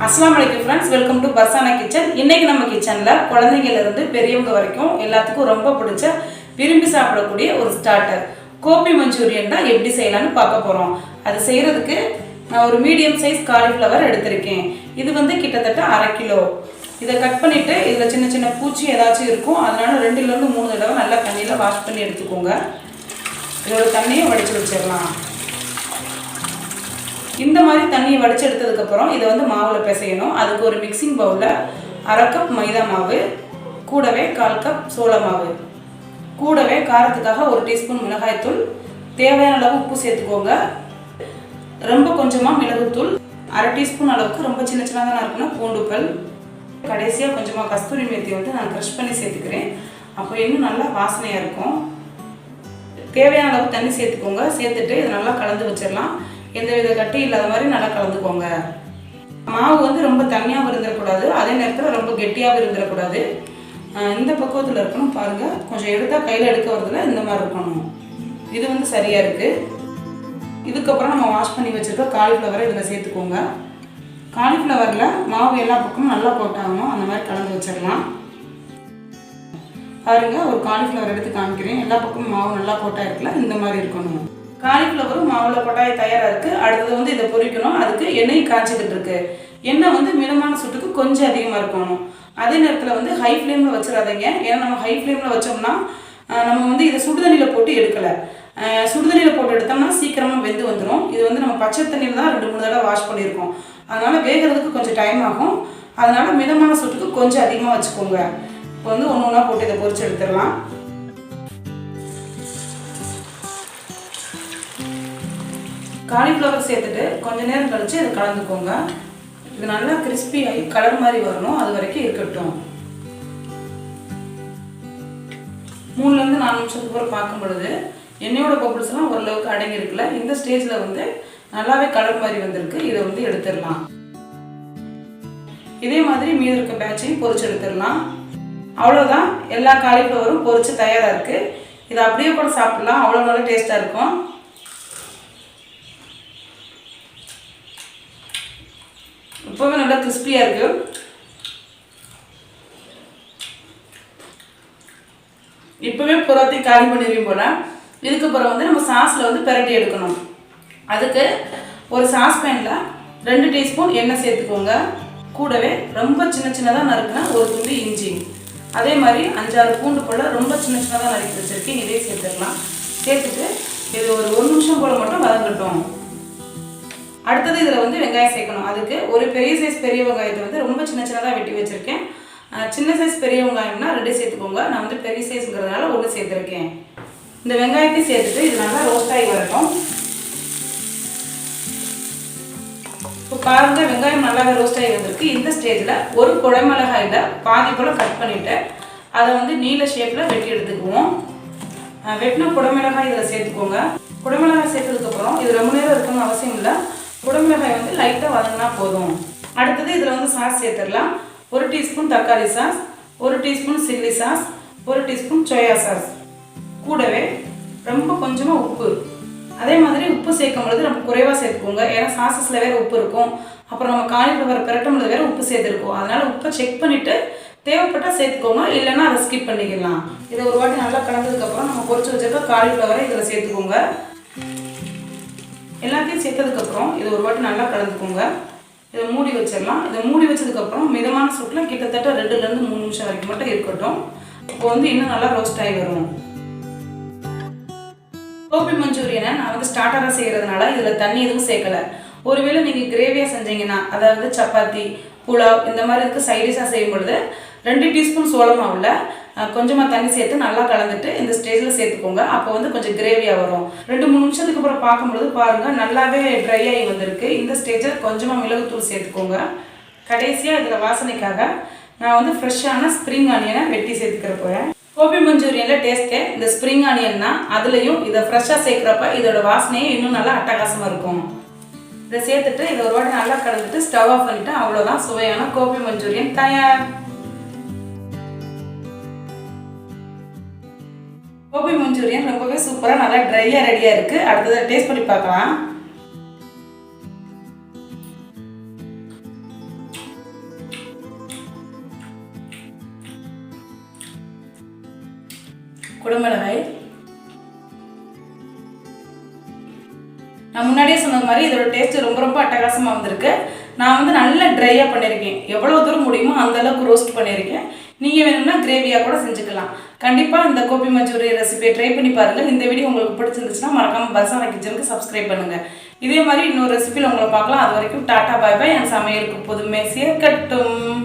அஸ்ஸலாமு அலைக்கும் friends, welcome to Farzana kitchen. இன்னைக்கு நம்ம கிச்சன்ல குழந்தைங்கள்ல இருந்து பெரியவங்க வரைக்கும் எல்லாத்துக்கும் ரொம்ப பிடிச்ச விரும்பி சாப்பிடக்கூடிய ஒரு ஸ்டார்டர் கோபி மஞ்சூரியன் தான் எப்படி செய்யலாம்னு பார்க்க போறோம். அது செய்யறதுக்கு நான் ஒரு மீடியம் சைஸ் காலிஃப்ளவர் எடுத்திருக்கேன். இது வந்து கிட்டத்தட்ட 1/2 கிலோ. இதை கட் பண்ணிட்டு இதில் சின்ன சின்ன பூச்சி ஏதாச்சும் இருக்கும், அதனால 2லேருந்து 3 தடவை நல்லா தண்ணியில் வாஷ் பண்ணி எடுத்துக்கோங்க. இதோட தண்ணியை வடித்து வச்சிடலாம். இந்த மாதிரி தண்ணியை வடித்து எடுத்ததுக்கப்புறம் இதை வந்து மாவில் பிசையணும். அதுக்கு ஒரு மிக்சிங் பவுலில் 1/2 கப் மைதா மாவு, கூடவே 1/4 கப் சோள மாவு, கூடவே காரத்துக்காக 1 டீஸ்பூன் மிளகாய்த்தூள், தேவையான அளவு உப்பு சேர்த்துக்கோங்க. ரொம்ப கொஞ்சமாக மிளகுத்தூள், 1/2 டீஸ்பூன் அளவுக்கு ரொம்ப சின்ன சின்னதாக இருக்கணும் பூண்டுப்பல், கடைசியாக கொஞ்சமாக கஸ்தூரி மேத்தி வந்து நான் க்ரஷ் பண்ணி சேர்த்துக்கிறேன். அப்போ இன்னும் நல்லா வாசனையாக இருக்கும். தேவையான அளவு தண்ணி சேர்த்துக்கோங்க. சேர்த்துட்டு இதை நல்லா கலந்து வச்சிடலாம். எந்த வித கட்டி இல்லாத மாதிரி நல்லா கலந்துக்கோங்க. மாவு வந்து ரொம்ப தண்ணியாகவும் இருந்துடக்கூடாது, அதே நேரத்தில் ரொம்ப கெட்டியாகவும் இருந்துடக்கூடாது. இந்த பக்குவத்தில் இருக்கணும். பாருங்கள், கொஞ்சம் எடுத்தால் கையில் எடுக்க வரதில்ல, இந்த மாதிரி இருக்கணும். இது வந்து சரியாக இருக்குது. இதுக்கப்புறம் நம்ம வாஷ் பண்ணி வச்சுருக்க காலிஃப்ளவரை இதில் சேர்த்துக்கோங்க. காலிஃப்ளவரில் மாவு எல்லா பக்கமும் நல்லா போட்டாகணும், அந்த மாதிரி கலந்து வச்சிடலாம். பாருங்கள், ஒரு காலிஃப்ளவர் எடுத்து காமிக்கிறேன். எல்லா பக்கமும் மாவு நல்லா போட்டா இருக்குல்ல, இந்த மாதிரி இருக்கணும். காலிஃப்ளவரும் மாவில் போட்டால் தயாராக இருக்குது. அடுத்தது வந்து இதை பொரிக்கணும். அதுக்கு எண்ணெய் காய்ச்சிக்கிட்டு இருக்கு. எண்ணெய் வந்து மிதமான சுட்டுக்கு கொஞ்சம் அதிகமாக இருக்கணும். அதே நேரத்தில் வந்து ஹை ஃப்ளேமில் வச்சிடாதீங்க. ஏன்னா நம்ம ஹை ஃப்ளேமில் வச்சோம்னா நம்ம வந்து இதை சுடுதண்ணியில் போட்டு எடுக்கலை. சுடுதண்ணியில் போட்டு எடுத்தோம்னா சீக்கிரமாக வெந்து வந்துடும். இது வந்து நம்ம பச்சை தண்ணியில் தான் 2-3 தடவை வாஷ் பண்ணியிருக்கோம். அதனால் வேகிறதுக்கு கொஞ்சம் டைம் ஆகும். அதனால் மிதமான சுட்டுக்கு கொஞ்சம் அதிகமாக வச்சுக்கோங்க. இப்போ வந்து ஒன்று ஒன்றா போட்டு இதை பொரிச்சு எடுத்துடலாம். காலிஃப்ளவர் சேர்த்துட்டு கொஞ்சம் நேரம் கழித்து இதை கலந்துக்கோங்க. இது நல்லா கிறிஸ்பி ஆகி கலர் மாதிரி வரணும், அது வரைக்கும் இருக்கட்டும். 3லேருந்து 4 நிமிஷத்துக்கு அப்புறம் பார்க்கும் பொழுது எண்ணெயோட பபிள்ஸ்லாம் ஓரளவுக்கு அடங்கி இருக்குல்ல. இந்த ஸ்டேஜில் வந்து நல்லாவே கலர் மாதிரி வந்திருக்கு. இதை வந்து எடுத்துடலாம். இதே மாதிரி மீதி இருக்க பேட்சையும் பொரிச்சு எடுத்துடலாம். அவ்வளோதான், எல்லா காலிஃப்ளவரும் பொரிச்சு தயாராக இருக்குது. இதை அப்படியே கூட சாப்பிடலாம், அவ்வளோ நல்லா டேஸ்ட்டாக இருக்கும். இப்போவே நல்லா கிறிஸ்பியாக இருக்குது. இப்போவே புறத்தையும் காலி பண்ணிடுவோம் போல். இதுக்கப்புறம் வந்து நம்ம சாஸில் வந்து பிரட்டி எடுக்கணும். அதுக்கு ஒரு சாஸ்பேனில் 2 டீஸ்பூன் எண்ணெய் சேர்த்துக்கோங்க. கூடவே ரொம்ப சின்ன சின்னதாக நறுக்கினா ஒரு துண்டு இஞ்சி, அதே மாதிரி 5-6 பூண்டு போல் ரொம்ப சின்ன சின்னதாக நறுக்கி வச்சுருக்கேன். இதே சேர்த்துக்கலாம். சேர்த்துட்டு இது ஒரு 1 நிமிஷம் போல் மட்டும் வதங்கட்டும். அடுத்தது இதில் வந்து வெங்காயம் சேர்க்கணும். அதுக்கு ஒரு பெரிய சைஸ் பெரிய வெங்காயத்தை வந்து ரொம்ப சின்ன சின்னதாக வெட்டி வச்சுருக்கேன். சின்ன சைஸ் பெரிய வெங்காயம்னா 2 சேர்த்துக்கோங்க. நான் வந்து பெரிய சைஸுங்கிறதுனால 1 சேர்த்துருக்கேன். இந்த வெங்காயத்தை சேர்த்துட்டு இது நல்லா ரோஸ்ட் ஆகி வரட்டும். இப்போ பாருங்கள், வெங்காயம் நல்லாவே ரோஸ்ட் ஆகி வந்திருக்கு. இந்த ஸ்டேஜில் ஒரு குடமிளகாயில் பாதி போல் கட் பண்ணிவிட்டு அதை வந்து நீல ஷேப்பில் வெட்டி எடுத்துக்குவோம். வெட்டின குடமிளகாய் இதில் சேர்த்துக்கோங்க. குடமிளகாய் சேர்த்ததுக்கப்புறம் இது ரொம்ப நேரம் இருக்கணும்னு அவசியம் இல்லை. குடமிளகாய் வந்து லைட்டாக வதங்கினா போதும். அடுத்தது இதில் வந்து சாஸ் சேர்த்துடலாம். 1 டீஸ்பூன் தக்காளி sauce, 1 teaspoon chilli sauce, 1 teaspoon soya sauce, கூடவே ரொம்ப கொஞ்சமாக உப்பு. அதே மாதிரி உப்பு சேர்க்கும் பொழுது நம்ம குறைவாக சேர்த்துக்கோங்க. ஏன்னா சாஸஸில் வேறு உப்பு இருக்கும். அப்புறம் நம்ம காலிஃப்ளவர் பிரட்டும்போது வேறு உப்பு சேர்த்துருக்கோம். அதனால் உப்பை செக் பண்ணிவிட்டு தேவைப்பட்டால் சேர்த்துக்கோங்க, இல்லைன்னா அதை ஸ்கிப் பண்ணிக்கலாம். இதை ஒரு வாட்டி நல்லா கலந்ததுக்கப்புறம் நம்ம பொரிச்சு வச்சுருக்க காலிஃப்ளவரை இதில் சேர்த்துக்கோங்க. எல்லாத்தையும் சேர்த்ததுக்கப்புறம் இதை ஒரு வாட்டி நல்லா கலந்துக்கோங்க. இதை மூடி வச்சிடலாம். இதை மூடி வச்சதுக்கப்புறம் மிதமான சூட்டில் கிட்டத்தட்ட 2லேருந்து 3 நிமிஷம் வரைக்கும் மட்டும் இருக்கட்டும். இப்போ வந்து இன்னும் நல்லா ரோஸ்ட் ஆகி வரும். கோபி மஞ்சூரியனை நான் வந்து ஸ்டார்டராக செய்கிறதுனால இதில் தண்ணி எதுவும் சேர்க்கலை. ஒருவேளை நீங்கள் கிரேவியாக செஞ்சீங்கன்னா, அதாவது சப்பாத்தி, புலாவ் இந்த மாதிரி இருக்குது சைடிஷாக செய்யும் பொழுது 2 டீஸ்பூன் சோள மாவில் கொஞ்சமாக தண்ணி சேர்த்து நல்லா கலந்துட்டு இந்த ஸ்டேஜில் சேர்த்துக்கோங்க. அப்போ வந்து கொஞ்சம் கிரேவியாக வரும். 2-3 நிமிஷத்துக்கு அப்புறம் பார்க்கும்பொழுது பாருங்கள் நல்லாவே ட்ரை ஆகி வந்திருக்கு. இந்த ஸ்டேஜில் கொஞ்சமாக மிளகுத்தூள் சேர்த்துக்கோங்க. கடைசியாக இதில் வாசனைக்காக நான் வந்து ஃப்ரெஷ்ஷான ஸ்ப்ரிங் ஆனியனை வெட்டி சேர்த்துக்கிற போகிறேன். கோபி மஞ்சூரியனில் டேஸ்ட்டே இந்த ஸ்ப்ரிங் ஆனியன் தான். அதுலேயும் இதை ஃப்ரெஷ்ஷாக சேர்க்குறப்ப இதோட வாசனையே இன்னும் நல்லா அட்டகாசமாக இருக்கும். இதை சேர்த்துட்டு இதை ஒரு வாட்டி நல்லா கலந்துட்டு ஸ்டவ் ஆஃப் பண்ணிவிட்டு அவ்வளோதான், சுவையான கோபி மஞ்சூரியன் தயார். கோபி மஞ்சூரியன் ரொம்பவே சூப்பராக நல்லா ட்ரையாக ரெடியாக இருக்குது. அடுத்தது டேஸ்ட் பண்ணி பார்க்கலாம். குடமிளகாய். நான் முன்னாடியே சொன்ன மாதிரி இதோட டேஸ்ட் ரொம்ப ரொம்ப அட்டகாசமாக வந்திருக்கு. நான் வந்து நல்லா ட்ரையாக பண்ணியிருக்கேன். எவ்வளோ தூரம் முடியுமோ அந்தளவுக்கு ரோஸ்ட் பண்ணியிருக்கேன். நீங்கள் வேணும்னா கிரேவியாக கூட செஞ்சுக்கலாம். கண்டிப்பாக இந்த கோபி மஞ்சூரியன் ரெசிபியை ட்ரை பண்ணி பாருங்கள். இந்த வீடியோ உங்களுக்கு பிடிச்சிருந்துச்சுன்னா மறக்காமல் பர்சானா கிச்சனுக்கு சப்ஸ்கிரைப் பண்ணுங்கள். இதே மாதிரி இன்னொரு ரெசிபியில் உங்களை பார்க்கலாம். அது வரைக்கும் டாட்டா பாய் பாய். என் சமையலுக்கு புதுமை சேர்க்கட்டும்.